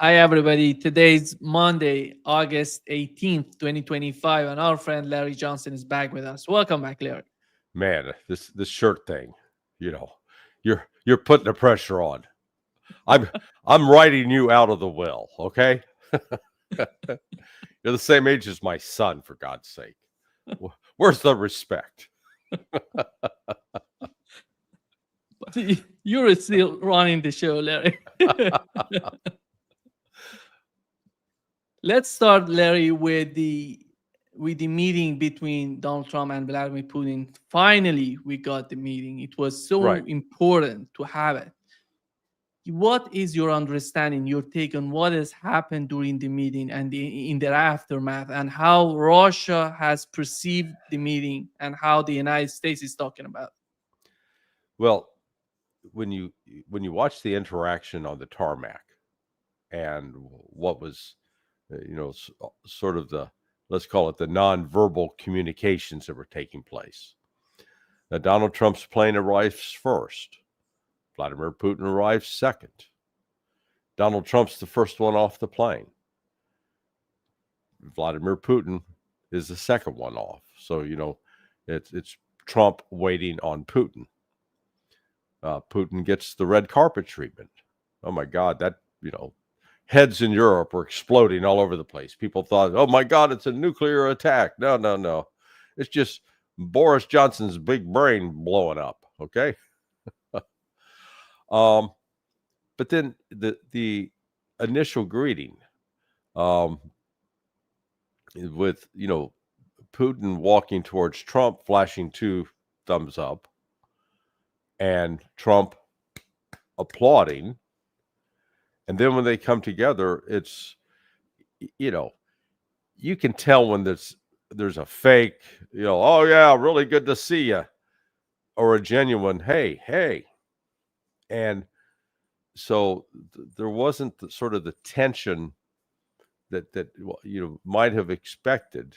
Hi, everybody. Today's Monday, August 18th, 2025, and our friend Larry Johnson is back with us. Welcome back, Larry. Man, this shirt thing, you know, you're putting the pressure on. I'm I'm writing you out of the will, okay? You're the same age as my son, for God's sake. Where's the respect? But you're still running the show, Larry. Let's start, Larry, with the meeting between Donald Trump and Vladimir Putin. Finally, we got the meeting. It was so Right. important to have it. What is your understanding, your take on what has happened during the meeting and in their aftermath, and how Russia has perceived the meeting and how the United States is talking about Well, when you when you watch the interaction on the tarmac and what was, sort of the, let's call it, the nonverbal communications that were taking place. Now, Donald Trump's plane arrives first. Vladimir Putin arrives second. Donald Trump's the first one off the plane. Vladimir Putin is the second one off. So, it's Trump waiting on Putin. Putin gets the red carpet treatment. Oh my God, heads in Europe were exploding all over the place. People thought, oh my God, it's a nuclear attack. No, no, no. It's just Boris Johnson's big brain blowing up. Okay. But then the initial greeting, um, with Putin walking towards Trump, flashing two thumbs up, and Trump applauding, and then when they come together, it's you can tell when there's a fake, oh yeah, really good to see you, or a genuine hey, and so there wasn't the sort of the tension that might have expected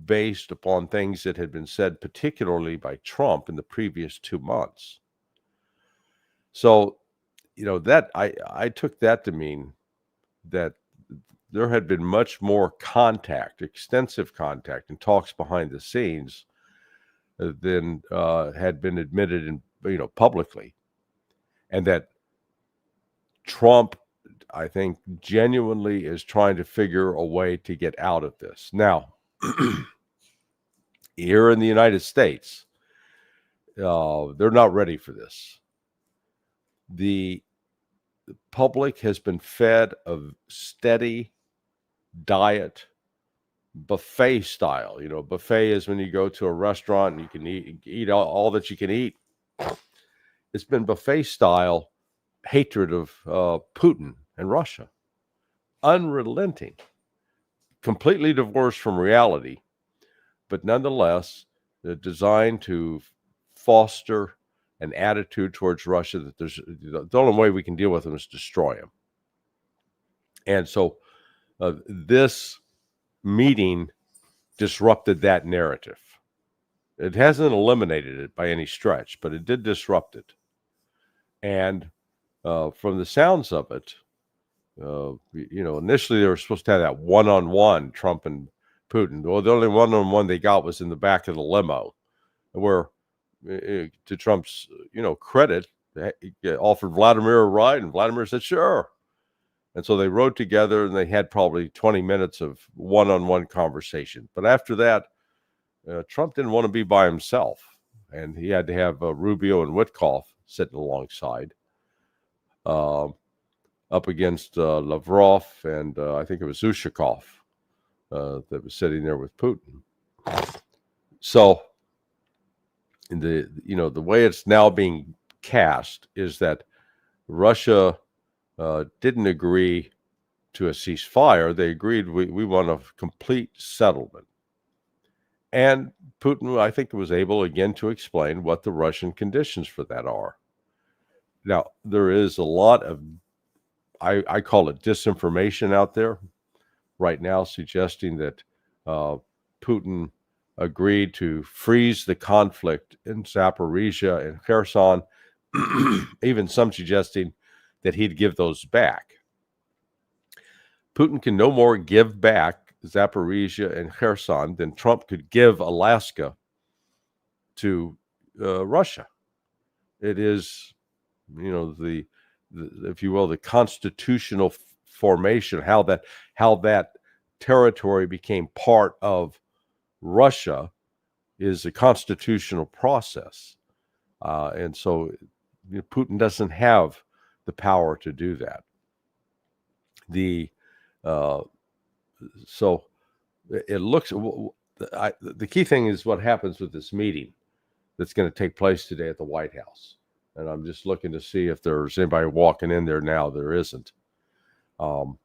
based upon things that had been said, particularly by Trump in the previous 2 months. So, that I took that to mean that there had been much more contact, extensive contact, and talks behind the scenes than had been admitted in publicly, and that Trump, I think, genuinely is trying to figure a way to get out of this. Now, here in the United States, they're not ready for this. The public has been fed a steady diet, buffet style. Buffet is when you go to a restaurant and you can eat all that you can eat. It's been buffet style hatred of Putin and Russia, unrelenting, completely divorced from reality, but nonetheless designed to foster an attitude towards Russia that the only way we can deal with them is destroy them. And so this meeting disrupted that narrative. It hasn't eliminated it by any stretch, but it did disrupt it. And from the sounds of it, initially they were supposed to have that one-on-one, Trump and Putin. Well, the only one-on-one they got was in the back of the limo, where, to Trump's, credit, he offered Vladimir a ride, and Vladimir said, sure. And so they rode together, and they had probably 20 minutes of one-on-one conversation. But after that, Trump didn't want to be by himself, and he had to have Rubio and Witkoff sitting alongside, up against Lavrov, and I think it was Ushakov that was sitting there with Putin. So, the way it's now being cast is that Russia didn't agree to a ceasefire. They agreed we want a complete settlement. And Putin, I think, was able again to explain what the Russian conditions for that are. Now, there is a lot of, I call it disinformation out there right now, suggesting that Putin agreed to freeze the conflict in Zaporizhia and Kherson, even some suggesting that he'd give those back. Putin can no more give back Zaporizhia and Kherson than Trump could give Alaska to Russia. It is, the if you will, the constitutional formation, how that territory became part of Russia is a constitutional process, and so Putin doesn't have the power to do that. So it looks. The key thing is what happens with this meeting that's going to take place today at the White House. And I'm just looking to see if there's anybody walking in there now. There isn't. You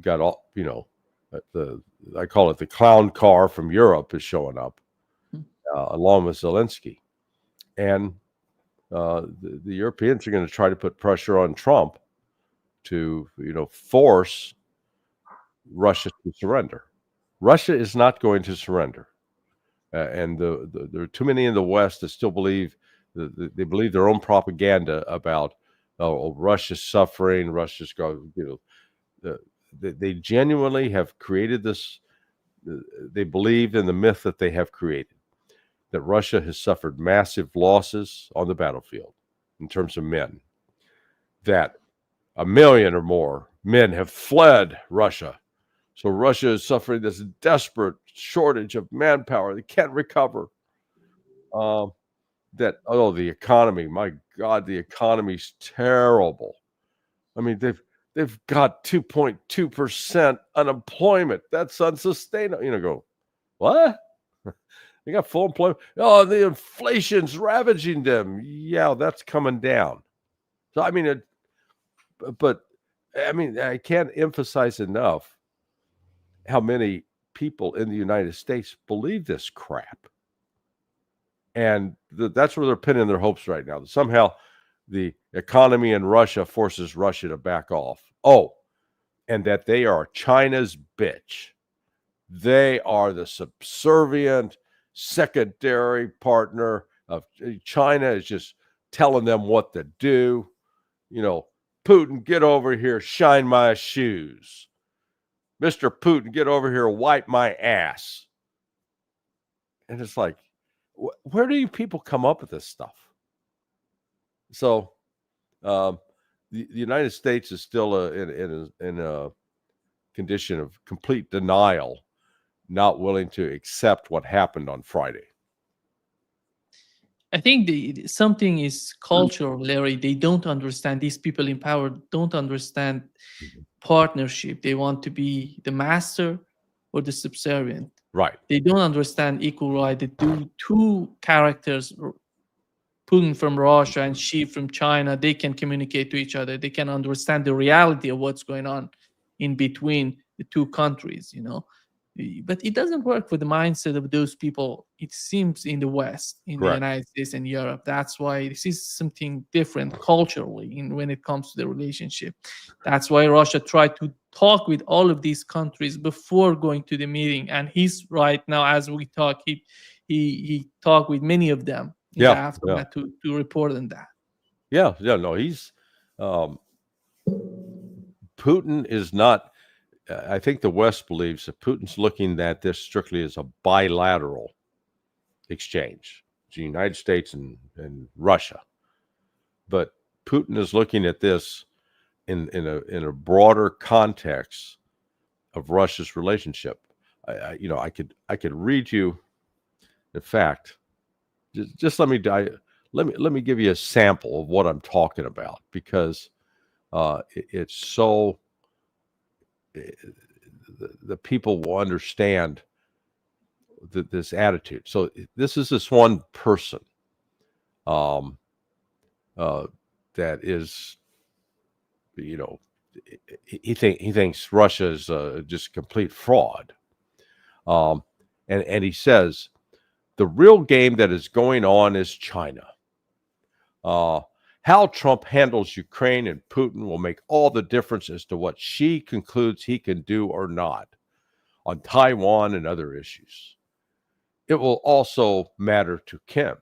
got all, I call it the clown car from Europe is showing up, along with Zelensky. And the Europeans are going to try to put pressure on Trump to, force Russia to surrender. Russia is not going to surrender. And there are too many in the West that still believe they believe their own propaganda about Russia's suffering, Russia's they genuinely have created this. They believe in the myth that they have created, that Russia has suffered massive losses on the battlefield in terms of men, that 1 million or more men have fled Russia. So Russia is suffering this desperate shortage of manpower. They can't recover. The economy, my God, the economy's terrible. I mean, they've got 2.2% unemployment. That's unsustainable. Go, what? They got full employment. Oh, the inflation's ravaging them. Yeah, that's coming down. So I mean, I can't emphasize enough how many people in the United States believe this crap. And that's where they're pinning their hopes right now. Somehow the economy in Russia forces Russia to back off. Oh, and that they are China's bitch. They are the subservient secondary partner of China, is just telling them what to do. Putin, get over here, shine my shoes. Mr. Putin, get over here, wipe my ass. And it's like, where do you people come up with this stuff? So the United States is still in a condition of complete denial, not willing to accept what happened on Friday. I think something is cultural, Larry. They don't understand, these people in power don't understand partnership. They want to be the master or the subservient. Right. They don't understand equal right. The two characters, Putin from Russia and Xi from China, they can communicate to each other. They can understand the reality of what's going on in between the two countries, But it doesn't work for the mindset of those people, it seems, in the West, in Correct. the United States and Europe. That's why this is something different culturally when it comes to the relationship. That's why Russia tried to talk with all of these countries before going to the meeting. And he's right now, as we talk, he talked with many of them in the aftermath to report on that. No, he's Putin is not. I think the West believes that Putin's looking at this strictly as a bilateral exchange, the United States and Russia. But Putin is looking at this in a broader context of Russia's relationship. I could read you. In fact, just let me give you a sample of what I'm talking about, because it's so the people will understand this attitude. So this is this one person that is, he thinks Russia is just complete fraud, and he says the real game that is going on is China. How Trump handles Ukraine and Putin will make all the difference as to what Xi concludes he can do or not on Taiwan and other issues. It will also matter to Kim.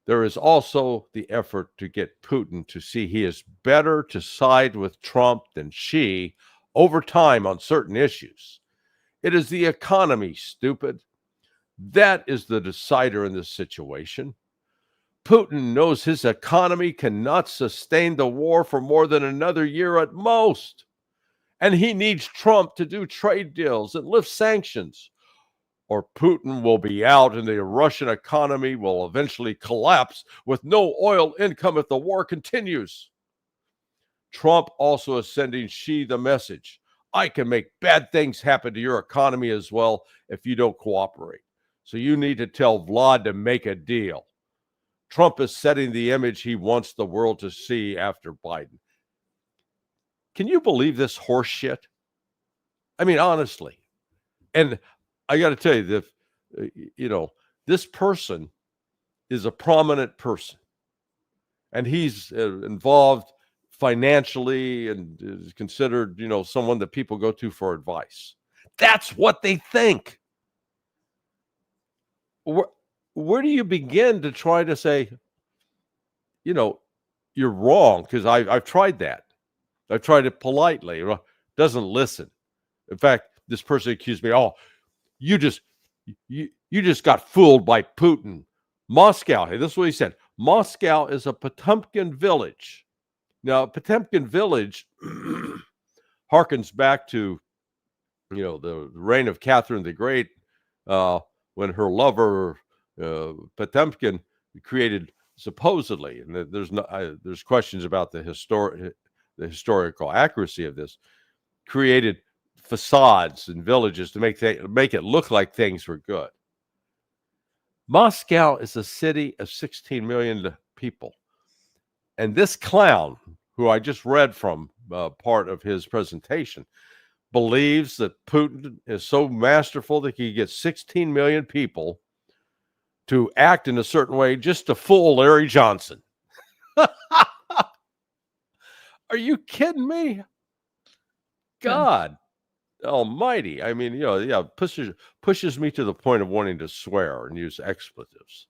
There is also the effort to get Putin to see he is better to side with Trump than Xi over time on certain issues. It is the economy, stupid. That is the decider in this situation. Putin knows his economy cannot sustain the war for more than another year at most. And he needs Trump to do trade deals and lift sanctions, or Putin will be out and the Russian economy will eventually collapse with no oil income if the war continues. Trump also is sending Xi the message: I can make bad things happen to your economy as well if you don't cooperate. So you need to tell Vlad to make a deal. Trump is setting the image he wants the world to see after Biden. Can you believe this horse shit? I mean, honestly. And I got to tell you that, this person is a prominent person, and he's involved financially and is considered, someone that people go to for advice. That's what they think. Where do you begin to try to say, you're wrong? Because I've tried that. I've tried it politely. Doesn't listen. In fact, this person accused me, you just got fooled by Putin. Moscow, hey, this is what he said. Moscow is a Potemkin village. Now, Potemkin village harkens back to, the reign of Catherine the Great, when her lover, Potemkin, created, supposedly, and there's questions about the historical accuracy of this, created facades and villages to make it look like things were good. Moscow is a city of 16 million people. And this clown, who I just read from part of his presentation, believes that Putin is so masterful that he gets 16 million people to act in a certain way just to fool Larry Johnson. Are you kidding me? God almighty. I mean, pushes me to the point of wanting to swear and use expletives.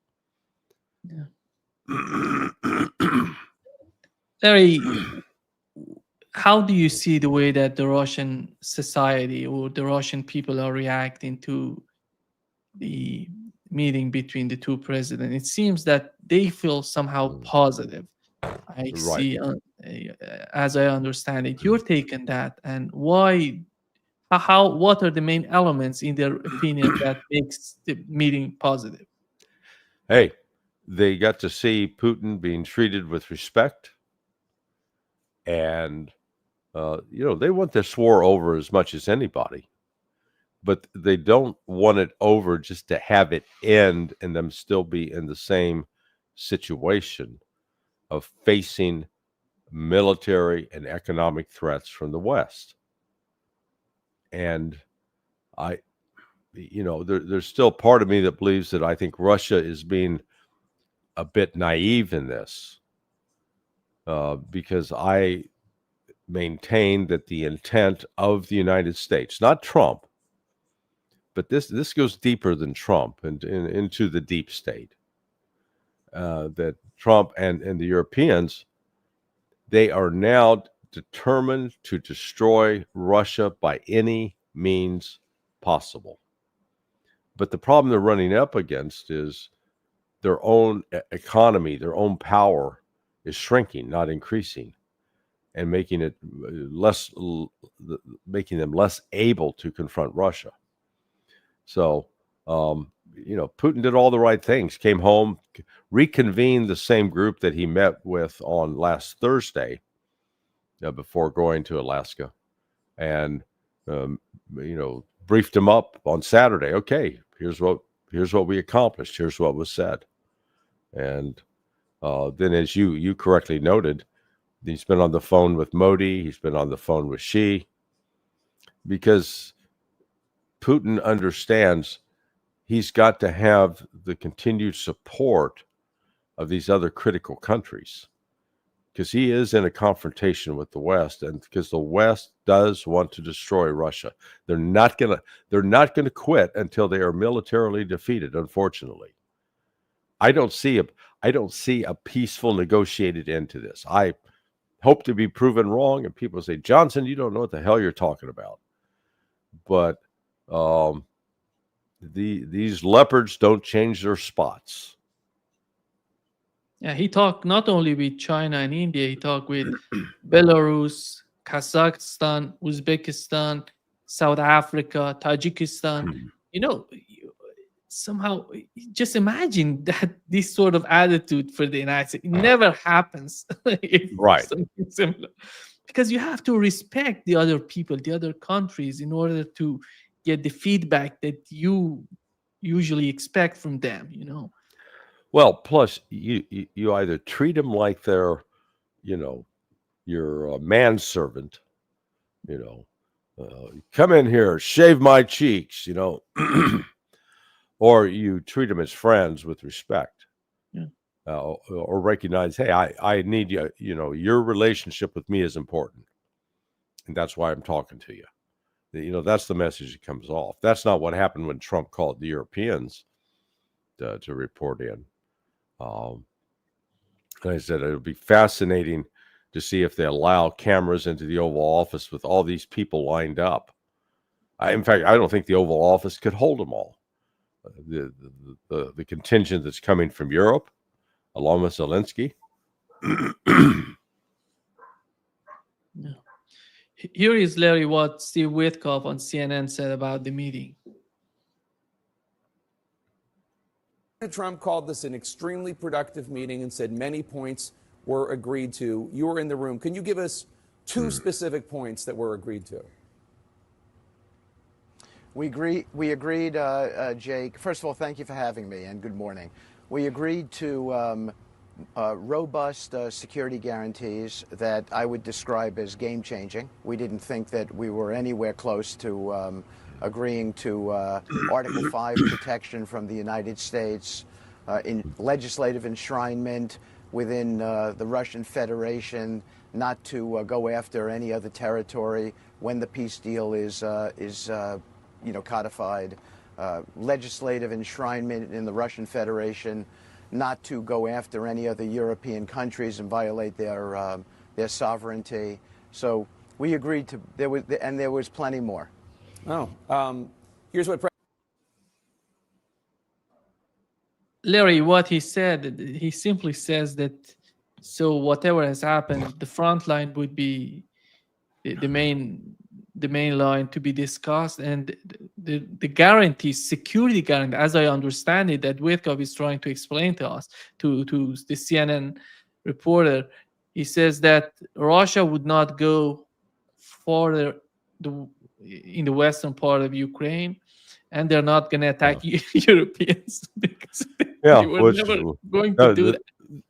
Yeah. Larry, how do you see the way that the Russian society or the Russian people are reacting to the meeting between the two presidents? It seems that they feel somehow positive. I see, as I understand it. Your take on that, and why? What are the main elements in their opinion that makes the meeting positive? Hey, they got to see Putin being treated with respect, and they want this war over as much as anybody, but they don't want it over just to have it end and them still be in the same situation of facing military and economic threats from the West. And there's still part of me that believes that I think Russia is being a bit naive in this, because I maintain that the intent of the United States, not Trump, but this goes deeper than Trump and into the deep state, that Trump and the Europeans, they are now determined to destroy Russia by any means possible. But the problem they're running up against is their own economy, their own power is shrinking, not increasing, and making them less able to confront Russia. So, Putin did all the right things, came home, reconvened the same group that he met with on last Thursday, before going to Alaska, and, briefed him up on Saturday. Okay, here's what we accomplished. Here's what was said. And then, as you correctly noted, he's been on the phone with Modi. He's been on the phone with Xi, because Putin understands he's got to have the continued support of these other critical countries, because he is in a confrontation with the West, and because the West does want to destroy Russia. They're not gonna quit until they are militarily defeated, unfortunately. I don't see a peaceful negotiated end to this. hope to be proven wrong. And people say, Johnson, you don't know what the hell you're talking about. But these leopards don't change their spots. Yeah, he talked not only with China and India, he talked with Belarus, Kazakhstan, Uzbekistan, South Africa, Tajikistan. You know, somehow just imagine that this sort of attitude for the United States. It never happens if Right. something similar. Because you have to respect the other people, the other countries, in order to get the feedback that you usually expect from them, you know. Well, plus you either treat them like they're, you know, your manservant, you know, come in here, shave my cheeks, you know, or you treat them as friends with respect, Yeah. or recognize, hey, I need you, you know, your relationship with me is important, and that's why I'm talking to you. You know, that's the message that comes off. That's not what happened when Trump called the Europeans to report in. And I said it'll be fascinating to see if they allow cameras into the Oval Office with all these people lined up. In fact, I don't think the Oval Office could hold them all. The contingent that's coming from Europe, along with Zelensky. Yeah. Here is, Larry, what Steve Witkoff on CNN said about the meeting. Trump called this an extremely productive meeting and said many points were agreed to. You were in the room. Can you give us two specific points that were agreed to? We agreed, Jake. First of all, thank you for having me, and good morning. We agreed to robust security guarantees that I would describe as game-changing. We didn't think that we were anywhere close to agreeing to Article 5 protection from the United States, in legislative enshrinement within the Russian Federation, not to go after any other territory when the peace deal is codified, legislative enshrinement in the Russian Federation, not to go after any other European countries and violate their sovereignty. So we agreed to there was plenty more. Here's what. Larry, what he said, he simply says that so whatever has happened, the front line would be the main line to be discussed, and the guarantees, security guarantee, as I understand it, that Witkoff is trying to explain to us, to the CNN reporter, he says that Russia would not go further in the western part of Ukraine, and they're not going to attack Europeans because they were never going to do that.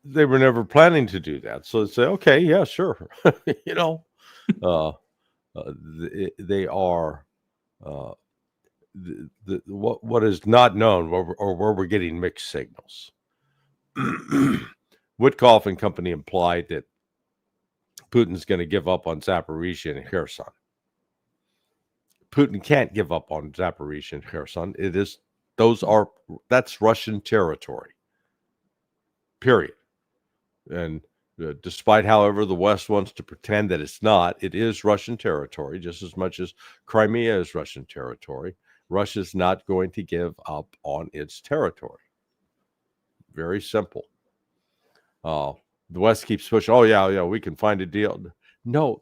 They were never planning to do that. So they say, okay, yeah, sure. You know, they are what is not known, or where we're getting mixed signals. Witkoff and company implied that Putin's going to give up on Zaporizhia and Kherson. Putin can't give up on Zaporizhia and Kherson. That's Russian territory. Period. And despite, however, the West wants to pretend that it's not, it is Russian territory, just as much as Crimea is Russian territory. Russia's not going to give up on its territory. Very simple. The West keeps pushing, oh, yeah, we can find a deal. No,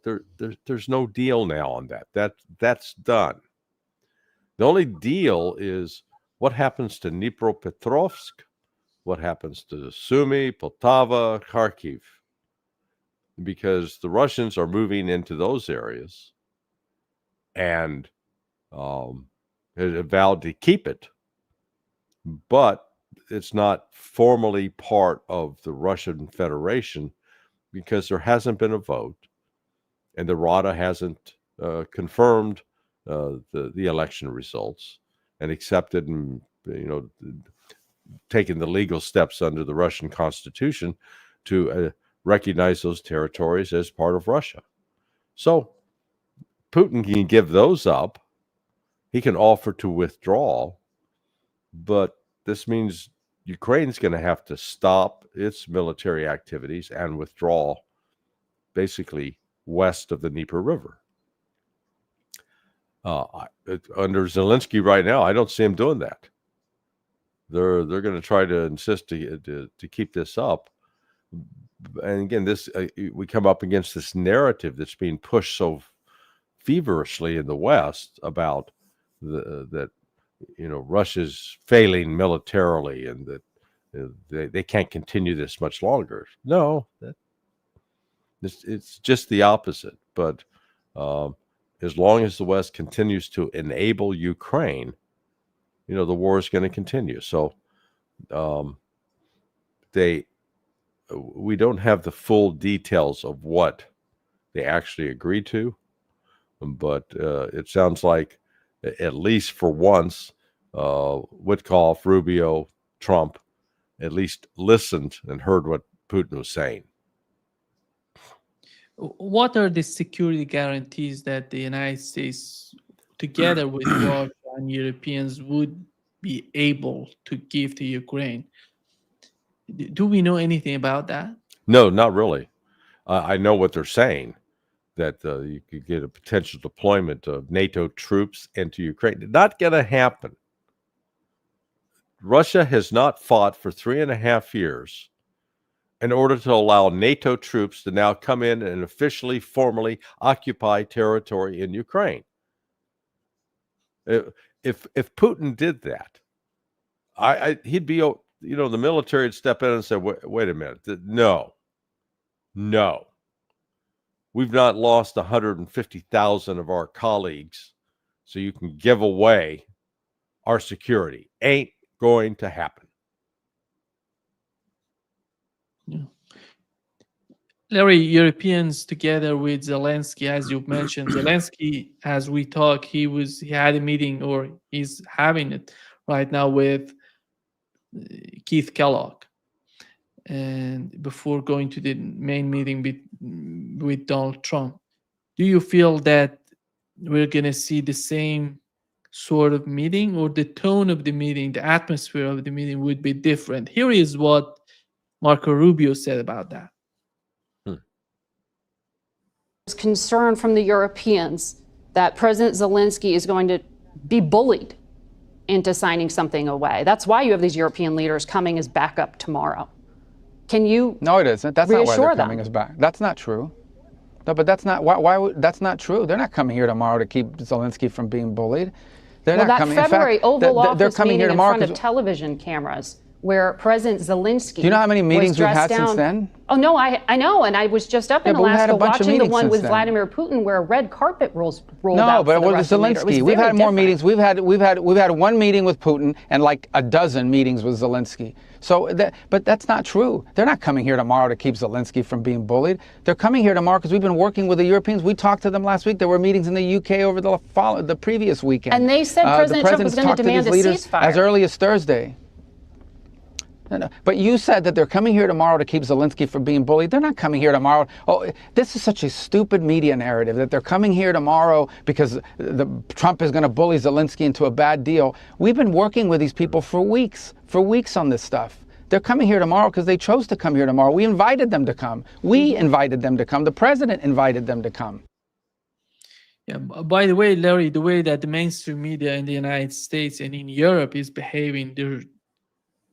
there's no deal now on that. That's done. The only deal is what happens to Dnipropetrovsk, what happens to Sumy, Poltava, Kharkiv, because the Russians are moving into those areas and have vowed to keep it, but it's not formally part of the Russian Federation because there hasn't been a vote, and the Rada hasn't confirmed the election results and accepted and taken the legal steps under the Russian Constitution to recognize those territories as part of Russia. So Putin can give those up. He can offer to withdraw, but this means Ukraine's going to have to stop its military activities and withdraw basically west of the Dnieper River. Under Zelensky right now, I don't see him doing that. They're going to try to insist to keep this up. And again, we come up against this narrative that's being pushed so feverishly in the West about that Russia's failing militarily and that they can't continue this much longer. No, it's just the opposite. But as long as the West continues to enable Ukraine, the war is going to continue. So we don't have the full details of what they actually agreed to, but it sounds like, at least for once, Witkoff, Rubio, Trump at least listened and heard what Putin was saying. What are the security guarantees that the United States, together with Russia and Europeans, would be able to give to Ukraine? Do we know anything about that? No, not really. I know what they're saying, that you could get a potential deployment of NATO troops into Ukraine. Not going to happen. Russia has not fought for 3.5 years in order to allow NATO troops to now come in and officially, formally occupy territory in Ukraine. If Putin did that, he'd be, the military would step in and say, wait a minute, no. We've not lost 150,000 of our colleagues, so you can give away our security. Ain't going to happen. Yeah. Larry, Europeans together with Zelensky, as you mentioned, Zelensky, as we talk, he had a meeting, or he's having it right now with Keith Kellogg, and before going to the main meeting with Donald Trump. Do you feel that we're going to see the same sort of meeting, or the tone of the meeting, the atmosphere of the meeting would be different? Here is what Marco Rubio said about that. Concern from the Europeans that President Zelensky is going to be bullied into signing something away. That's why you have these European leaders coming as backup tomorrow. Can you? No, it isn't. That's not why they're coming them? as back. That's not true. No, but that's not that's not true. They're not coming here tomorrow to keep Zelensky from being bullied. They're well, not that coming. February in fact, Oval Office they're coming meeting here in tomorrow front of television cameras, where President Zelensky. Do you know how many meetings we've had since then? Oh no, I know, and I was just up in Alaska watching the one with Vladimir Putin, where a red carpet rolled out. No, but it was Zelensky. We've had more meetings. We've had one meeting with Putin and like a dozen meetings with Zelensky. So, but that's not true. They're not coming here tomorrow to keep Zelensky from being bullied. They're coming here tomorrow because we've been working with the Europeans. We talked to them last week. There were meetings in the UK over the previous weekend. And they said President Trump was going to demand a ceasefire as early as Thursday. No. But you said that they're coming here tomorrow to keep Zelensky from being bullied. They're not coming here tomorrow. Oh, this is such a stupid media narrative that they're coming here tomorrow because Trump is going to bully Zelensky into a bad deal. We've been working with these people for weeks on this stuff. They're coming here tomorrow because they chose to come here tomorrow. We invited them to come. We invited them to come. The president invited them to come. Yeah. By the way, Larry, the way that the mainstream media in the United States and in Europe is behaving, they're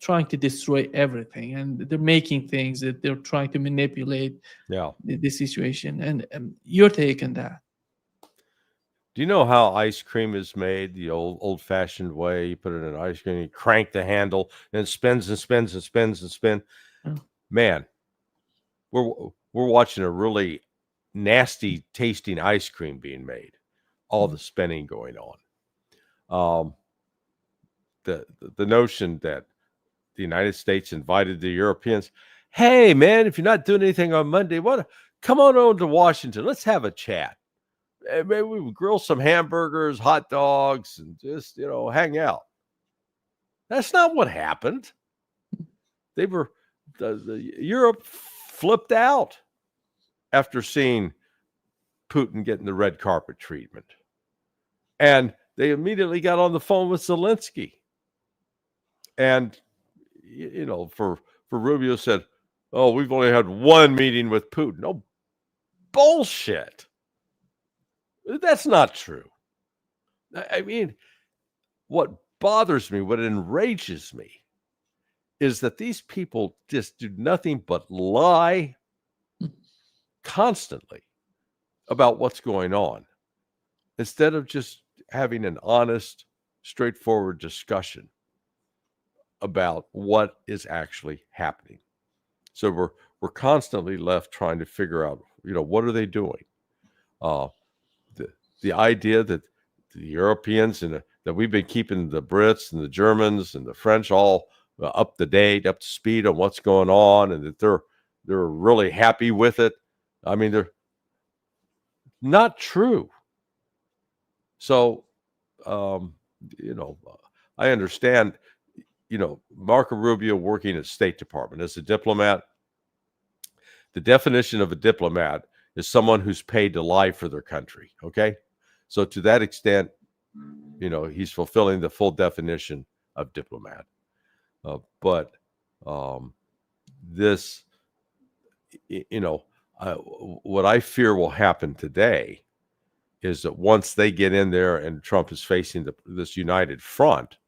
trying to destroy everything, and they're making things that they're trying to manipulate the situation. And your take on that? Do you know how ice cream is made the old-fashioned way? You put it in ice cream, you crank the handle, and it spins and spins and spins and spins. Oh. Man, we're watching a really nasty tasting ice cream being made. All the spinning going on. The notion that the United States invited the Europeans, hey man, if you're not doing anything on Monday, come on over to Washington. Let's have a chat. Maybe we would grill some hamburgers, hot dogs, and just hang out. That's not what happened. Europe flipped out after seeing Putin getting the red carpet treatment, and they immediately got on the phone with Zelensky. And for Rubio said, "Oh, we've only had one meeting with Putin." Oh, bullshit. That's not true. I mean, what bothers me, what enrages me, is that these people just do nothing but lie constantly about what's going on, instead of just having an honest, straightforward discussion about what is actually happening. So we're constantly left trying to figure out, what are they doing? The idea that the Europeans and that we've been keeping the Brits and the Germans and the French all up to date, up to speed on what's going on, and that they're really happy with it. I mean, they're not true. So, I understand, Marco Rubio working at State Department as a diplomat. The definition of a diplomat is someone who's paid to lie for their country. Okay. So to that extent, he's fulfilling the full definition of diplomat. But this, what I fear will happen today is that once they get in there and Trump is facing this united front,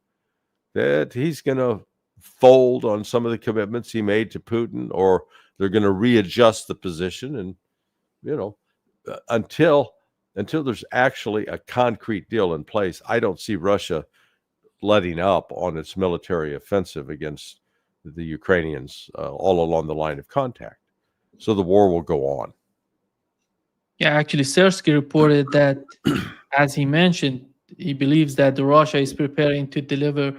that he's going to fold on some of the commitments he made to Putin, or they're going to readjust the position. And, until there's actually a concrete deal in place, I don't see Russia letting up on its military offensive against the Ukrainians all along the line of contact. So the war will go on. Yeah, actually, Sersky reported that, as he mentioned, he believes that Russia is preparing to deliver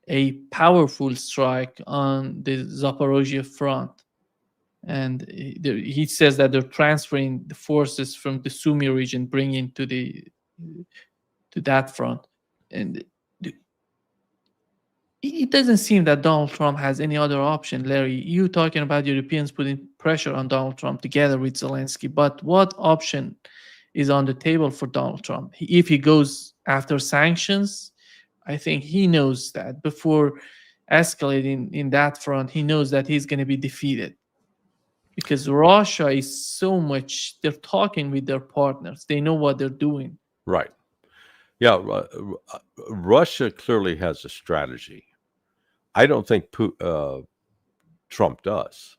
a powerful strike on the Zaporozhye front. And he says that they're transferring the forces from the Sumy region, bringing to that front. And it doesn't seem that Donald Trump has any other option. Larry, you talking about Europeans putting pressure on Donald Trump together with Zelensky, but what option is on the table for Donald Trump? If he goes after sanctions, I think he knows that before escalating in that front, he knows that he's going to be defeated, because Russia is so much, they're talking with their partners. They know what they're doing. Right. Yeah. Russia clearly has a strategy. I don't think Trump does.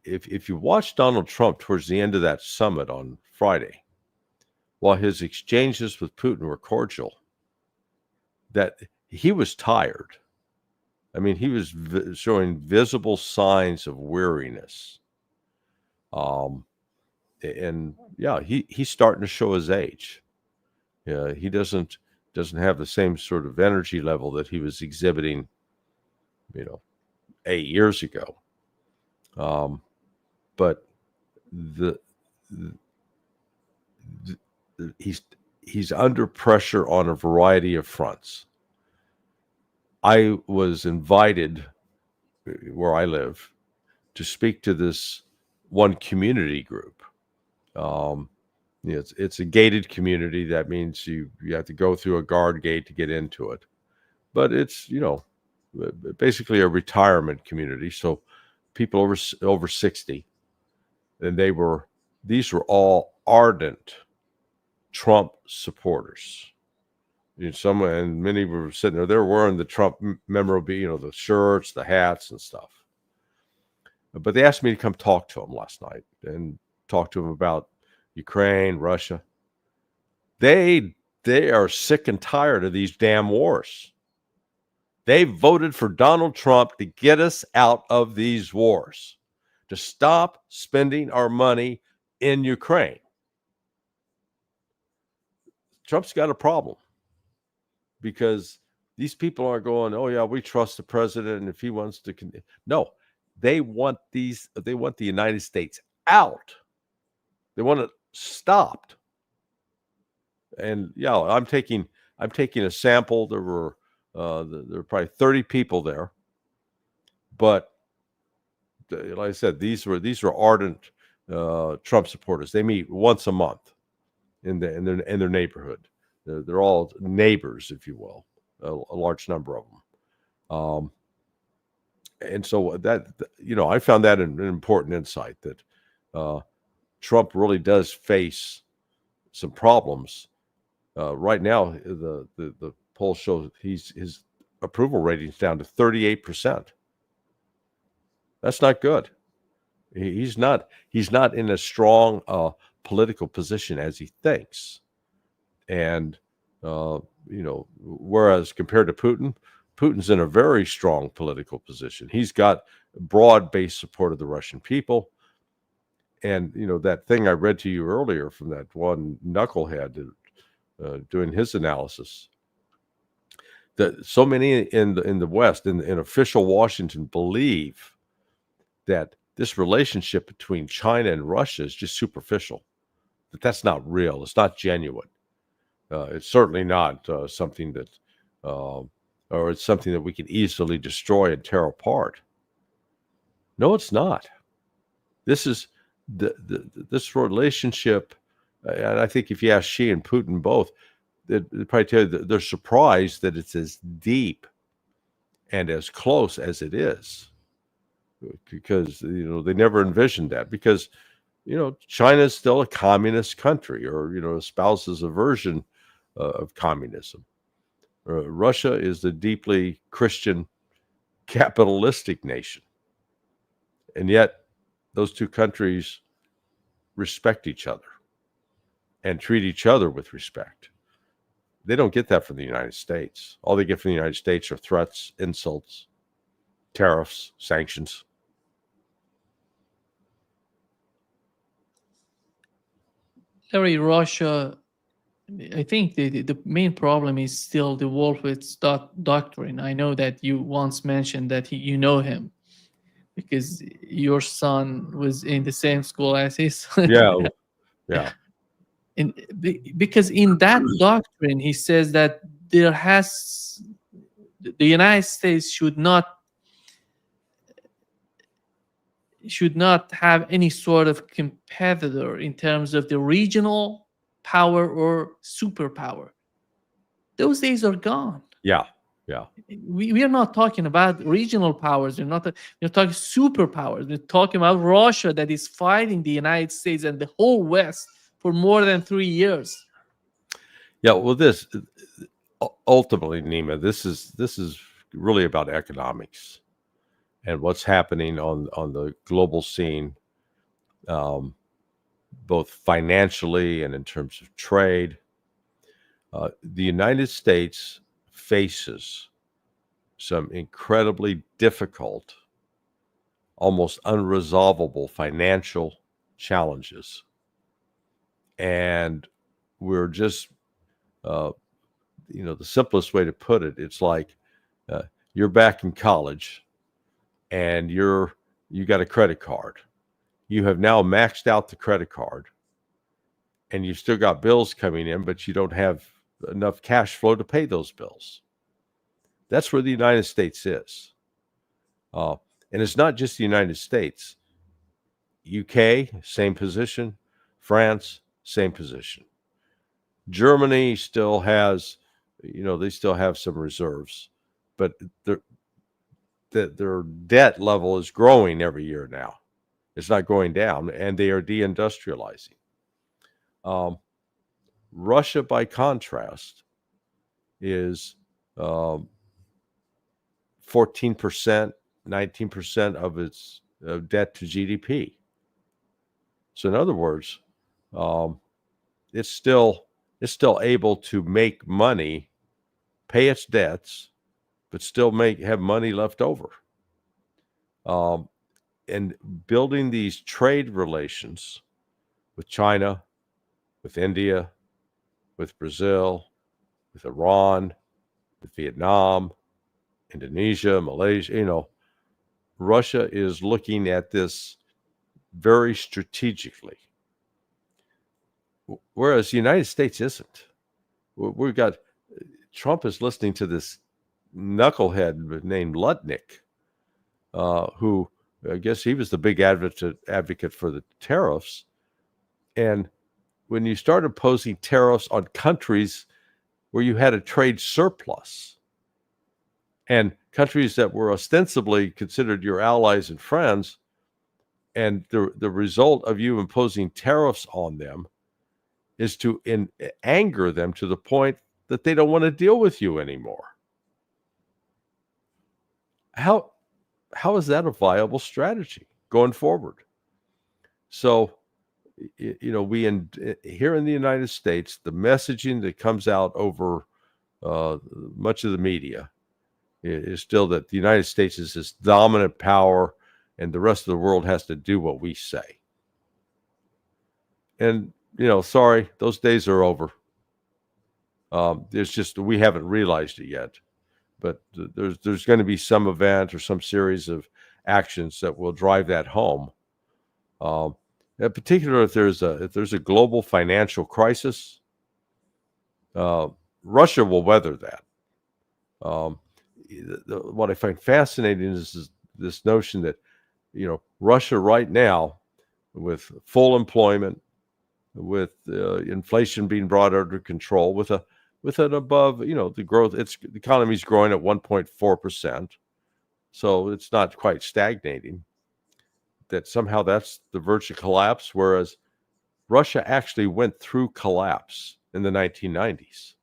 If you watch Donald Trump towards the end of that summit on Friday, while his exchanges with Putin were cordial, that he was tired. I mean, he was showing visible signs of weariness. And yeah, he's starting to show his age. He doesn't have the same sort of energy level that he was exhibiting, 8 years ago. But he's under pressure on a variety of fronts. I was invited where I live to speak to this one community group. It's a gated community. That means you have to go through a guard gate to get into it. But it's, basically a retirement community. So people over 60, and these were all ardent Trump supporters. And many were sitting there. They were wearing the Trump memorabilia, the shirts, the hats, and stuff. But they asked me to come talk to them last night and talk to them about Ukraine, Russia. They are sick and tired of these damn wars. They voted for Donald Trump to get us out of these wars, to stop spending our money in Ukraine. Trump's got a problem, because these people aren't going, oh yeah, we trust the president, and if he wants to, no, they want the United States out. They want it stopped. And yeah, I'm taking a sample. There were probably 30 people there, but like I said, these were ardent Trump supporters. They meet once a month in their neighborhood. They're all neighbors, if you will, a large number of them. And so that, I found that an important insight that Trump really does face some problems. Right now, the poll shows his approval rating is down to 38%. That's not good. He's not in as strong political position as he thinks. And whereas compared to Putin's in a very strong political position. He's got broad-based support of the Russian people. And that thing I read to you earlier from that one knucklehead doing his analysis, that so many in the West, in official Washington, believe that this relationship between China and Russia is just superficial, that's not real, it's not genuine. It's certainly not something that, or it's something that we can easily destroy and tear apart. No, it's not. This is this relationship, and I think if you ask Xi and Putin both, they'd probably tell you that they're surprised that it's as deep and as close as it is, because they never envisioned that, because China is still a communist country, or espouses a version of communism. Russia is a deeply Christian capitalistic nation, and yet those two countries respect each other and treat each other with respect. They don't get that from the United States. All they get from the United States are threats, insults, tariffs, sanctions. Larry, Russia, I think the main problem is still the Wolfowitz doctrine. I know that you once mentioned that you know him because your son was in the same school as his son. Yeah. Because in that doctrine, he says that the United States should not have any sort of competitor in terms of the regional power or superpower. Those days are gone. Yeah. We are not talking about regional powers. We're talking superpowers. We're talking about Russia that is fighting the United States and the whole West for more than 3 years. Yeah. Well, this ultimately, Nima, this is really about economics and what's happening on the global scene, both financially and in terms of trade. The United States faces some incredibly difficult, almost unresolvable financial challenges. And we're just, the simplest way to put it, it's like you're back in college and you got a credit card. You have now maxed out the credit card and you've still got bills coming in, but you don't have enough cash flow to pay those bills. That's where the United States is. And it's not just the United States. UK, same position. France, same position. Germany still has, they still have some reserves, but their debt level is growing every year now. It's not going down, and they are deindustrializing. Russia, by contrast, is 14%, 19% of its debt to GDP. So in other words, it's still able to make money, pay its debts, but still have money left over. And building these trade relations with China, with India, with Brazil, with Iran, with Vietnam, Indonesia, Malaysia, Russia is looking at this very strategically, whereas the United States isn't. We've got Trump is listening to this knucklehead named Lutnick, who I guess he was the big advocate for the tariffs. And when you start imposing tariffs on countries where you had a trade surplus, And countries that were ostensibly considered your allies and friends, and the result of you imposing tariffs on them is to anger them to the point that they don't want to deal with you anymore. How is that a viable strategy going forward? So, we here in the United States, the messaging that comes out over much of the media is still that the United States is this dominant power and the rest of the world has to do what we say. And, sorry, those days are over. It's just we haven't realized it yet. But there's going to be some event or some series of actions that will drive that home. In particular, if there's a global financial crisis, Russia will weather that. What I find fascinating is this notion that, Russia right now, with full employment, with inflation being brought under control, with an above, the growth, the economy is growing at 1.4%, so it's not quite stagnating. That somehow that's the verge of collapse, whereas Russia actually went through collapse in the 1990s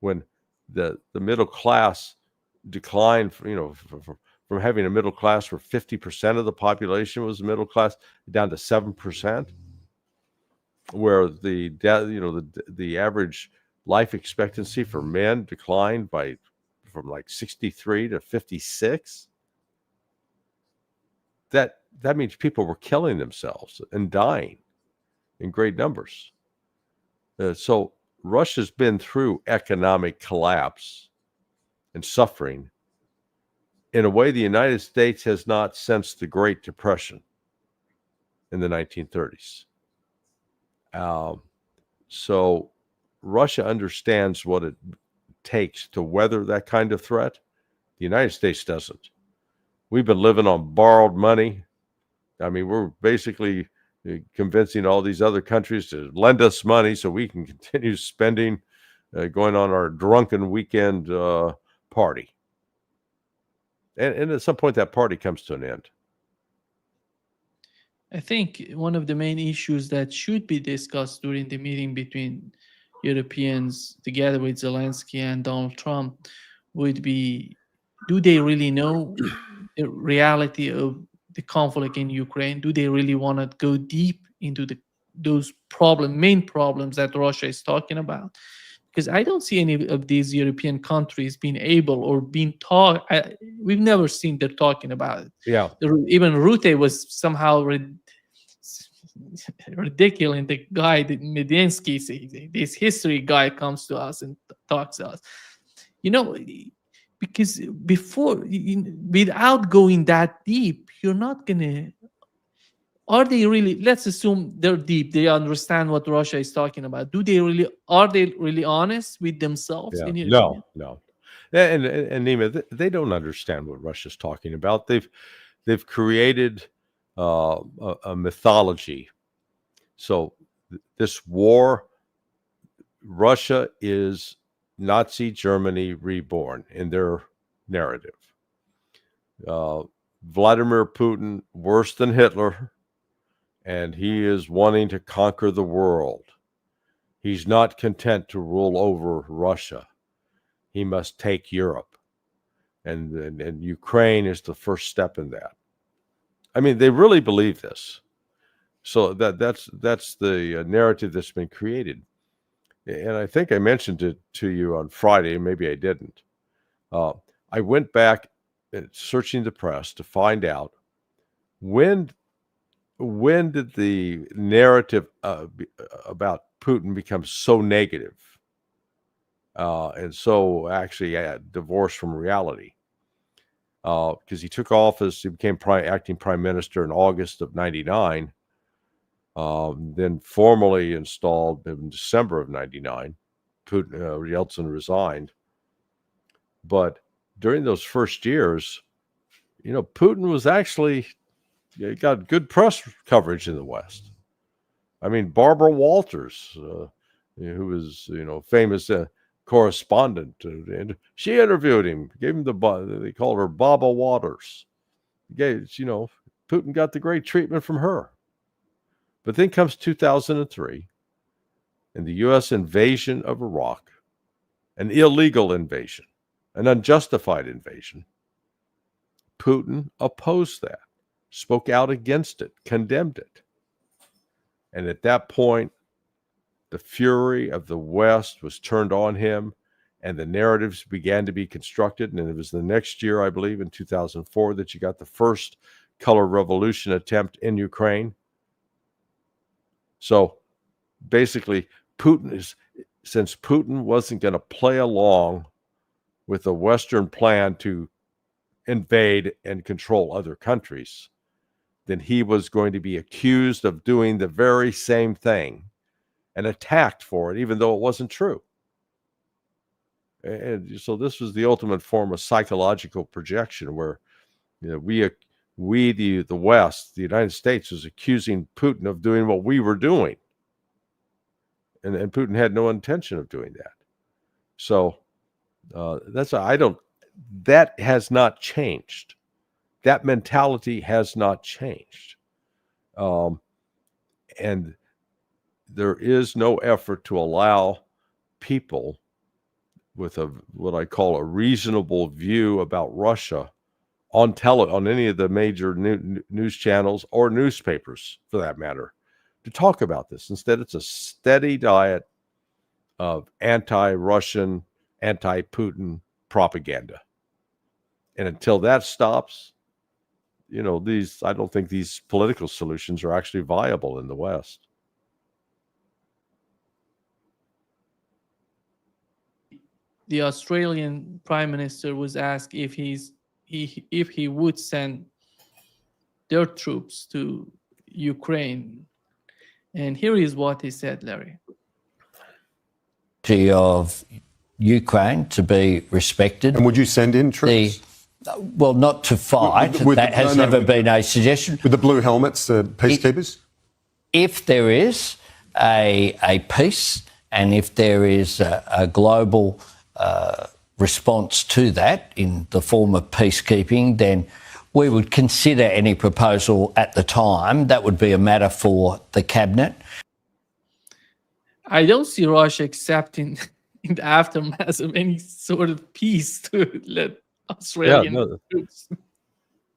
when the middle class declined, from having a middle class where 50% of the population was middle class down to 7%, where the average life expectancy for men declined from like 63 to 56. That means people were killing themselves and dying in great numbers. So Russia's been through economic collapse and suffering in a way the United States has not since the Great Depression in the 1930s. So Russia understands what it takes to weather that kind of threat. The United States doesn't. We've been living on borrowed money. I mean, we're basically convincing all these other countries to lend us money so we can continue spending, going on our drunken weekend party. And at some point, that party comes to an end. I think one of the main issues that should be discussed during the meeting between Europeans together with Zelensky and Donald Trump would be, do they really know the reality of the conflict in Ukraine? Do they really want to go deep into those main problems that Russia is talking about? Because I don't see any of these European countries being able or being taught. We've never seen them talking about it. Yeah. Even Rutte was somehow ridiculous. And the guy, Medinsky, this history guy, comes to us and talks to us. Because without going that deep, you're not gonna. Are they really? Let's assume they're deep. They understand what Russia is talking about. Are they really honest with themselves? Yeah. In your opinion? No. And Nima, they don't understand what Russia's talking about. They've created a mythology. So this war, Russia is Nazi Germany reborn in their narrative. Vladimir Putin, worse than Hitler, and he is wanting to conquer the world. He's not content to rule over Russia. He must take Europe. And Ukraine is the first step in that. I mean, they really believe this. So that's the narrative that's been created. And I think I mentioned it to you on Friday, maybe I didn't. I went back searching the press to find out when did the narrative about Putin become so negative and so actually divorced from reality. Because he took office, he became acting prime minister in August of '99. Then formally installed in December of '99. Yeltsin resigned. But during those first years, Putin was actually got good press coverage in the West. I mean, Barbara Walters, who was famous, correspondent, and she interviewed him, gave him they called her Baba Waters. Putin got the great treatment from her. But then comes 2003 and the U.S. invasion of Iraq, an illegal invasion, an unjustified invasion. Putin opposed that, spoke out against it, condemned it. And at that point, the fury of the West was turned on him, and the narratives began to be constructed. And it was the next year, I believe, in 2004, that you got the first color revolution attempt in Ukraine. So basically, since Putin wasn't going to play along with the Western plan to invade and control other countries, then he was going to be accused of doing the very same thing and attacked for it, even though it wasn't true. And so this was the ultimate form of psychological projection, where we the West, the United States, was accusing Putin of doing what we were doing. And Putin had no intention of doing that. So that has not changed. That mentality has not changed. And there is no effort to allow people with what I call a reasonable view about Russia on any of the major news channels or newspapers, for that matter, to talk about this. Instead, it's a steady diet of anti-Russian, anti-Putin propaganda. And until that stops, I don't think these political solutions are actually viable in the West. The Australian Prime Minister was asked if he would send their troops to Ukraine. And here is what he said, Larry. Of Ukraine to be respected. And would you send in troops? Well, not to fight. That has never been a suggestion. With the blue helmets, peacekeepers? If there is a peace, and if there is a global response to that in the form of peacekeeping, then we would consider any proposal at the time. That would be a matter for the cabinet. I don't see Russia accepting in the aftermath of any sort of peace to let Australian troops.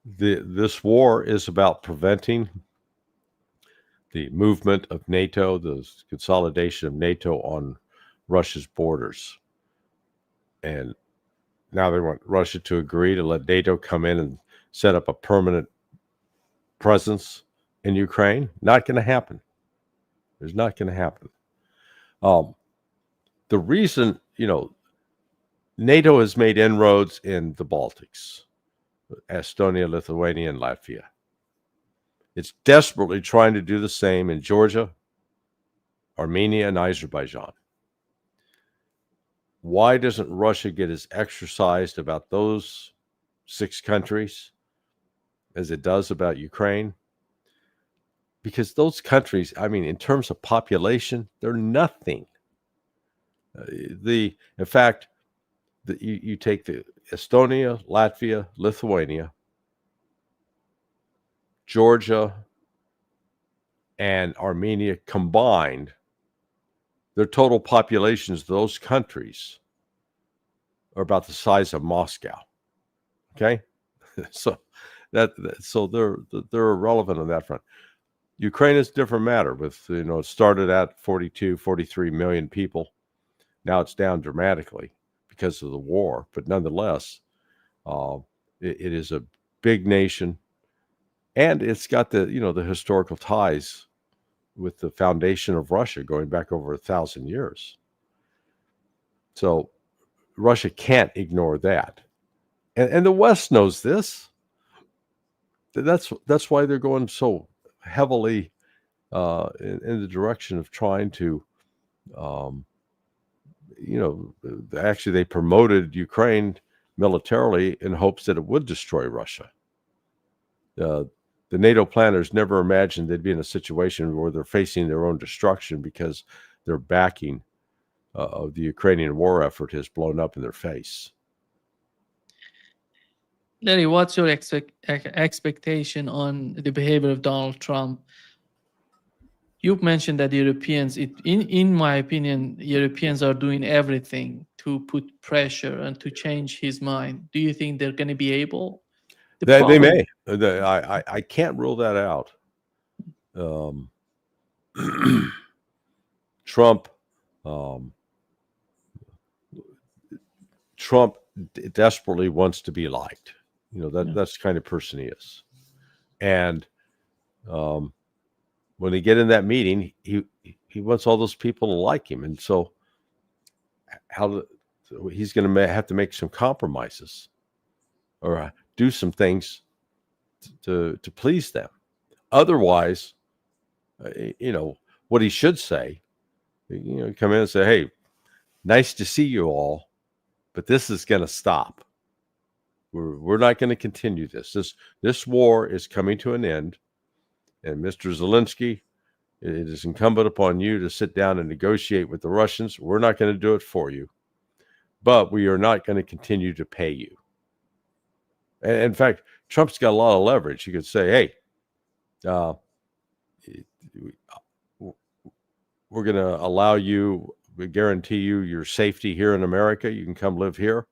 This war is about preventing the movement of NATO, the consolidation of NATO on Russia's borders. And now they want Russia to agree to let NATO come in and set up a permanent presence in Ukraine. Not going to happen. It's not going to happen. The reason, NATO has made inroads in the Baltics, Estonia, Lithuania, and Latvia. It's desperately trying to do the same in Georgia, Armenia, and Azerbaijan. Why doesn't Russia get as exercised about those 6 countries as it does about Ukraine? Because those countries, in terms of population, they're nothing. In fact, you take the Estonia, Latvia, Lithuania, Georgia, and Armenia combined, their total populations of those countries are about the size of Moscow. Okay, so they're irrelevant on that front. Ukraine is a different matter. With it started at 42, 43 million people. Now it's down dramatically because of the war, but nonetheless, it is a big nation, and it's got the historical ties with the foundation of Russia going back over 1,000 years. So Russia can't ignore that, and the West knows this. That's why they're going so heavily in the direction of trying to. Actually, they promoted Ukraine militarily in hopes that it would destroy Russia. The NATO planners never imagined they'd be in a situation where they're facing their own destruction because they're backing of the Ukrainian war effort has blown up in their face. Larry, what's your expectation on the behavior of Donald Trump? You've mentioned that Europeans, in my opinion, Europeans are doing everything to put pressure and to change his mind. Do you think they're going to be able? They may. I can't rule that out. Trump desperately wants to be liked. That's the kind of person he is. And when they get in that meeting, he wants all those people to like him. And so he's going to have to make some compromises or do some things to please them. Otherwise, what he should say, come in and say, hey, nice to see you all, but this is going to stop. We're not going to continue this. This war is coming to an end. And Mr. Zelensky, it is incumbent upon you to sit down and negotiate with the Russians. We're not going to do it for you, but we are not going to continue to pay you. And in fact, Trump's got a lot of leverage. He could say, hey, we're going to allow you, we guarantee you your safety here in America. You can come live here.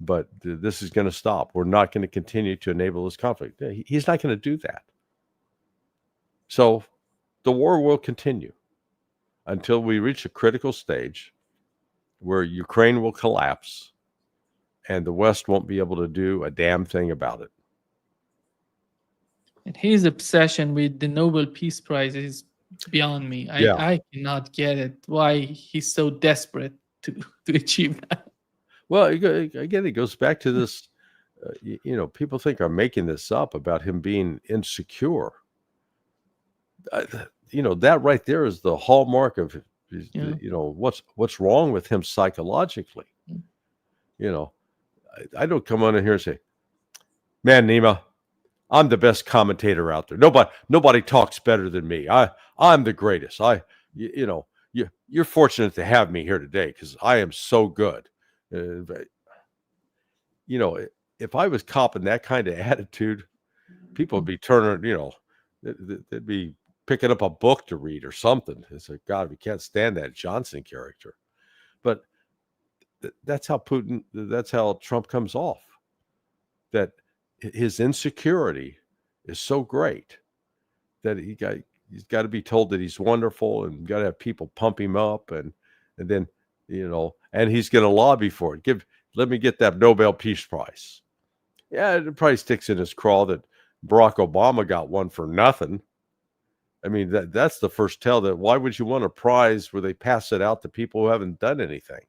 But this is going to stop. We're not going to continue to enable this conflict. He's not going to do that. So the war will continue until we reach a critical stage where Ukraine will collapse and the West won't be able to do a damn thing about it. And his obsession with the Nobel Peace Prize is beyond me. I cannot get it. Why he's so desperate to achieve that. Well, again, it goes back to this, people think I'm making this up about him being insecure. That right there is the hallmark of, what's wrong with him psychologically. I don't come on in here and say, man, Nima, I'm the best commentator out there. Nobody talks better than me. I'm the greatest. You're fortunate to have me here today because I am so good. If I was copping that kind of attitude, people would be turning, they'd be picking up a book to read or something. It's like, God, we can't stand that Johnson character. But that's how Trump comes off. That his insecurity is so great that he's got to be told that he's wonderful and got to have people pump him up and then, and he's going to lobby for it. Let me get that Nobel Peace Prize. Yeah, it probably sticks in his craw that Barack Obama got one for nothing. I mean, that's the first tell that why would you want a prize where they pass it out to people who haven't done anything?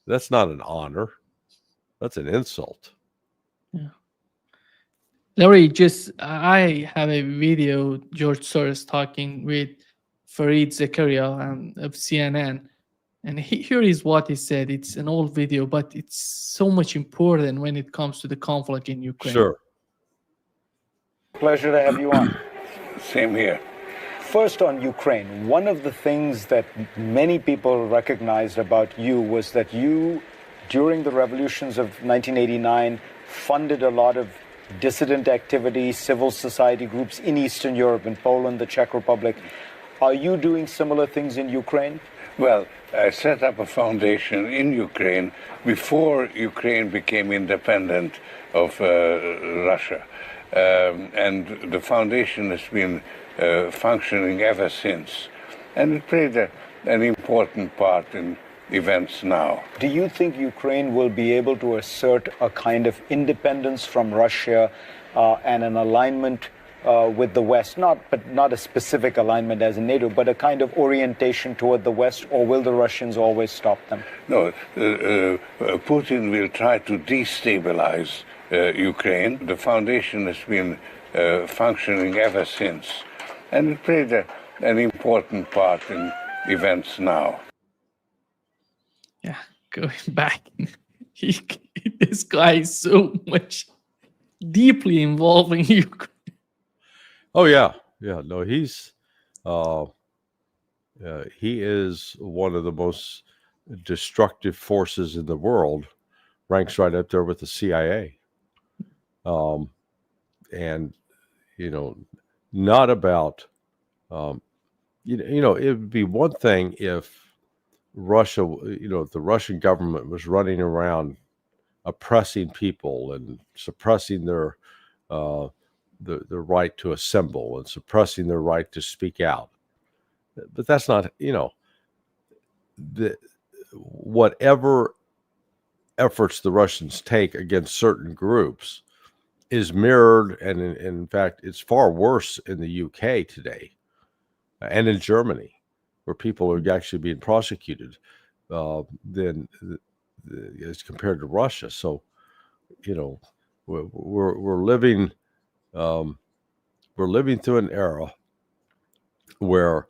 That's not an honor. That's an insult. Yeah. Larry, I have a video, George Soros talking with Fareed Zakaria of CNN. And here is what he said. It's an old video, but it's so much important when it comes to the conflict in Ukraine. Sure. Pleasure to have you on. Same here. First, on Ukraine, one of the things that many people recognized about you was that you, during the revolutions of 1989, funded a lot of dissident activity, civil society groups in Eastern Europe, in Poland, the Czech Republic. Are you doing similar things in Ukraine? Well, I set up a foundation in Ukraine before Ukraine became independent of Russia. And the foundation has been functioning ever since. And it played an important part in events now. Do you think Ukraine will be able to assert a kind of independence from Russia and an alignment with the West, not a specific alignment as in NATO, but a kind of orientation toward the West, or will the Russians always stop them? No, Putin will try to destabilize Ukraine. The foundation has been functioning ever since, and it played an important part in events now. Yeah, going back, this guy is so much deeply involved in Ukraine. Oh yeah, Yeah, no, uh, he is one of the most destructive forces in the world, ranks right up there with the CIA. Um, and, you know, not about, it would be one thing if Russia, the Russian government was running around oppressing people and suppressing uh, their right to assemble and suppressing their right to speak out. But that's not, whatever efforts the Russians take against certain groups is mirrored, and in fact, it's far worse in the UK today and in Germany, where people are actually being prosecuted than as compared to Russia. So, we're living through an era where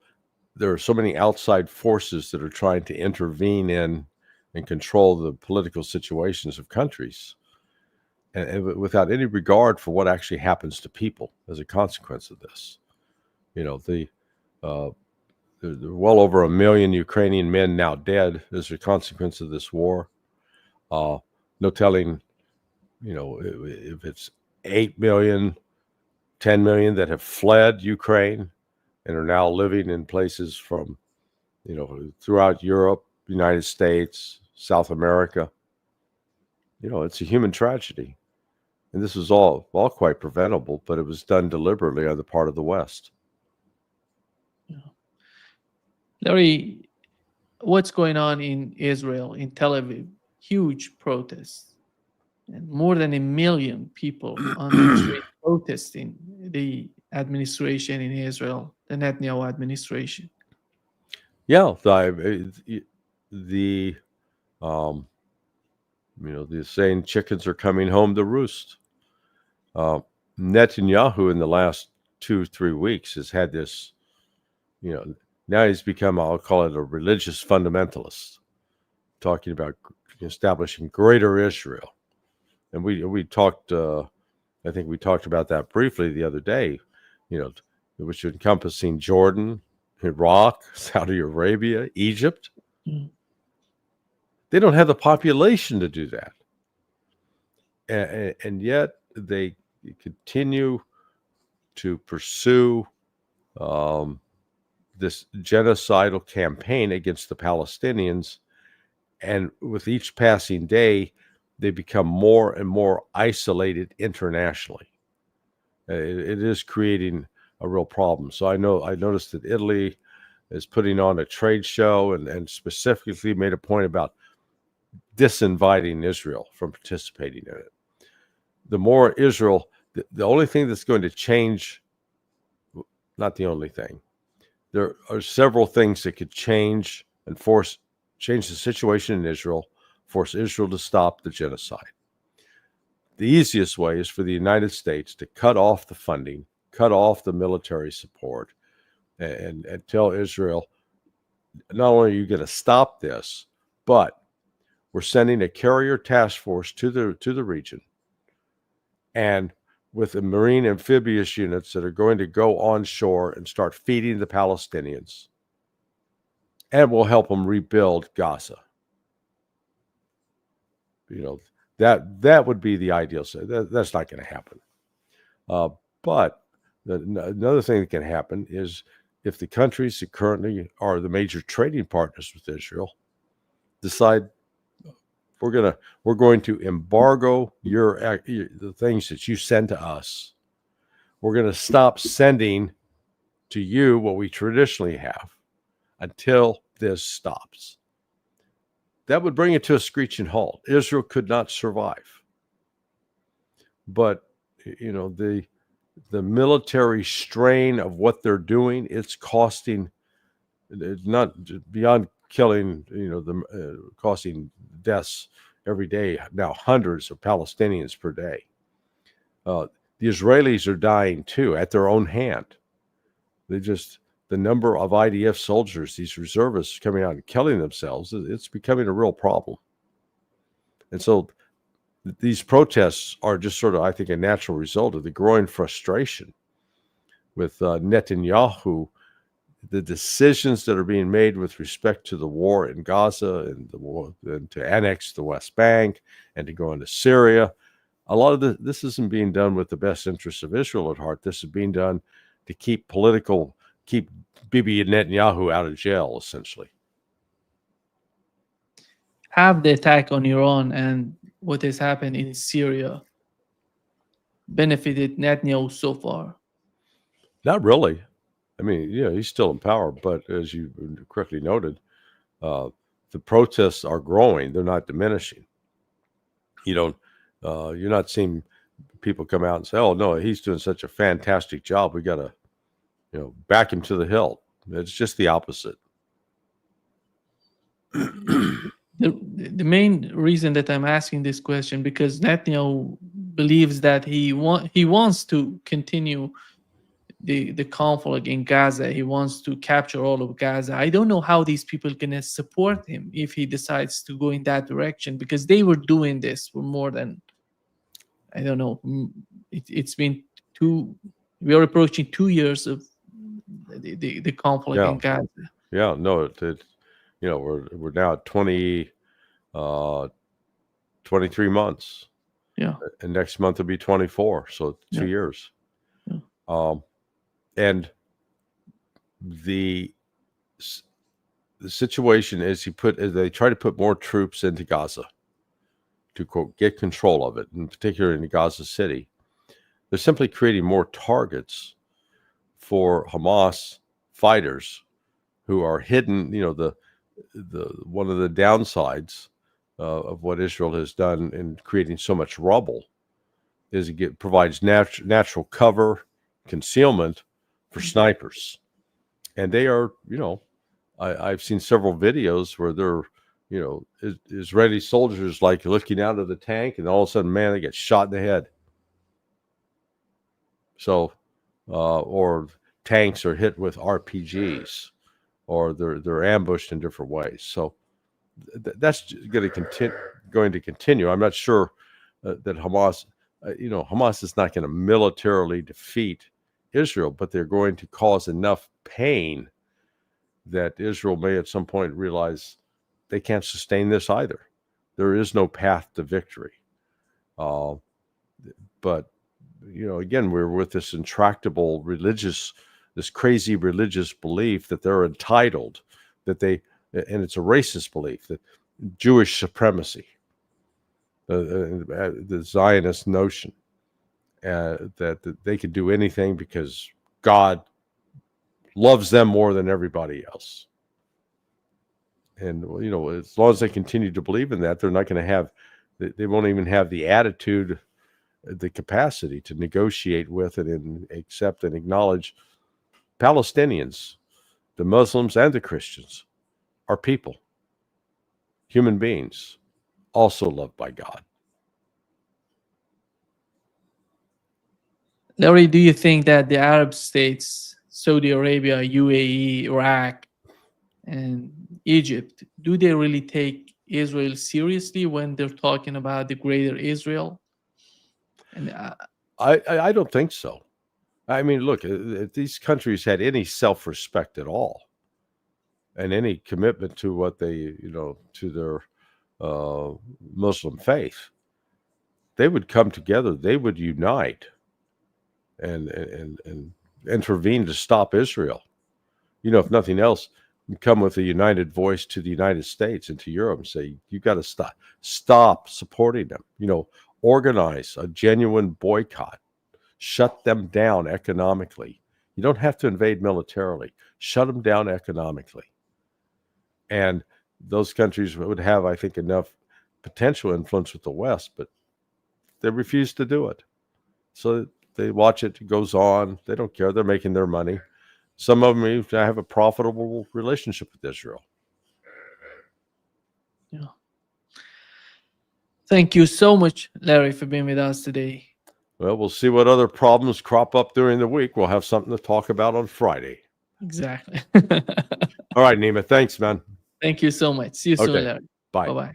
there are so many outside forces that are trying to intervene in and control the political situations of countries, and without any regard for what actually happens to people as a consequence of this. Uh, there are well over 1 million Ukrainian men now dead as a consequence of this war. No telling, if it's 8 million, 10 million that have fled Ukraine and are now living in places from, throughout Europe, United States, South America. It's a human tragedy. And this was all quite preventable, but it was done deliberately on the part of the West. Larry, what's going on in Israel, in Tel Aviv? Huge protests, and more than 1 million people on the street protesting the administration in Israel, the Netanyahu administration. Yeah, the saying chickens are coming home to roost. Netanyahu in the last 2-3 weeks has had this, now he's become, I'll call it, a religious fundamentalist, talking about establishing greater Israel. And we talked, I think we talked about that briefly the other day, which encompassing Jordan, Iraq, Saudi Arabia, Egypt. Mm. They don't have the population to do that. And yet they continue to pursue this genocidal campaign against the Palestinians. And with each passing day, they become more and more isolated internationally. It is creating a real problem. So I noticed that Italy is putting on a trade show and specifically made a point about disinviting Israel from participating in it. The more Israel, the only thing that's going to change, not the only thing, there are several things that could change and change the situation in Israel, force Israel to stop the genocide. The easiest way is for the United States to cut off the funding, cut off the military support, and tell Israel, not only are you going to stop this, but we're sending a carrier task force to the region, and with the marine amphibious units that are going to go onshore and start feeding the Palestinians, and we'll help them rebuild Gaza. That would be the ideal. So that's not going to happen. But another thing that can happen is if the countries that currently are the major trading partners with Israel decide we're going to embargo the things that you send to us. We're going to stop sending to you what we traditionally have until this stops. That would bring it to a screeching halt. Israel could not survive. But the military strain of what they're doing, it's costing, it's not beyond killing, costing deaths every day, now hundreds of Palestinians per day. The Israelis are dying too at their own hand. The number of IDF soldiers, these reservists coming out and killing themselves, it's becoming a real problem. And so these protests are just sort of, I think, a natural result of the growing frustration with Netanyahu, the decisions that are being made with respect to the war in Gaza and the war and to annex the West Bank and to go into Syria, a lot of this isn't being done with the best interests of Israel at heart. This is being done to keep Bibi Netanyahu out of jail, essentially. Have the attack on Iran and what has happened in Syria benefited Netanyahu so far? Not really. I mean, yeah, he's still in power, but as you correctly noted, the protests are growing; they're not diminishing. You're not seeing people come out and say, "Oh no, he's doing such a fantastic job. We got to, back him to the hill." It's just the opposite. The main reason that I'm asking this question, because Netanyahu believes that he wants to continue the conflict in Gaza. He wants to capture all of Gaza. I don't know how these people can support him if he decides to go in that direction, because they were doing this for more than, I don't know, it's been we are approaching 2 years of the conflict in Gaza. Yeah, no, we're now at 23 months. Yeah. And next month will be 24, so 2 years. Yeah. And the situation is they try to put more troops into Gaza to, quote, get control of it, in particular in Gaza City. They're simply creating more targets for Hamas fighters who are hidden. The one of the downsides of what Israel has done in creating so much rubble is it provides natural cover, concealment for snipers. And they are, I've seen several videos where they're, Israeli soldiers like looking out of the tank, and all of a sudden, man, they get shot in the head. So, or tanks are hit with RPGs, or they're ambushed in different ways. So that's going to continue. I'm not sure that Hamas, Hamas is not going to militarily defeat Israel, but they're going to cause enough pain that Israel may at some point realize they can't sustain this either. There is no path to victory. But, again, we're with this intractable this crazy religious belief that they're entitled, and it's a racist belief, that Jewish supremacy, the Zionist notion, that they can do anything because God loves them more than everybody else. And, as long as they continue to believe in that, they're not going to they won't even have the attitude, the capacity to negotiate with and accept and acknowledge Palestinians, the Muslims and the Christians, are people, human beings, also loved by God. Larry, do you think that the Arab states, Saudi Arabia, UAE, Iraq, and Egypt, do they really take Israel seriously when they're talking about the greater Israel? And I don't think so. I mean, look, if these countries had any self-respect at all, and any commitment to what they, to their Muslim faith, they would come together. They would unite and intervene to stop Israel. If nothing else, come with a united voice to the United States and to Europe and say, you got to stop supporting them. Organize a genuine boycott. Shut them down economically. You don't have to invade militarily. Shut them down economically. And those countries would have, I think, enough potential influence with the West, but they refuse to do it. So they watch it goes on. They don't care. They're making their money. Some of them even have a profitable relationship with Israel. yeah. Thank you so much, Larry, for being with us today. Well, we'll see what other problems crop up during the week. We'll have something to talk about on Friday. Exactly. All right, Nima. Thanks, man. Thank you so much. See you soon, Larry. Bye. Bye-bye.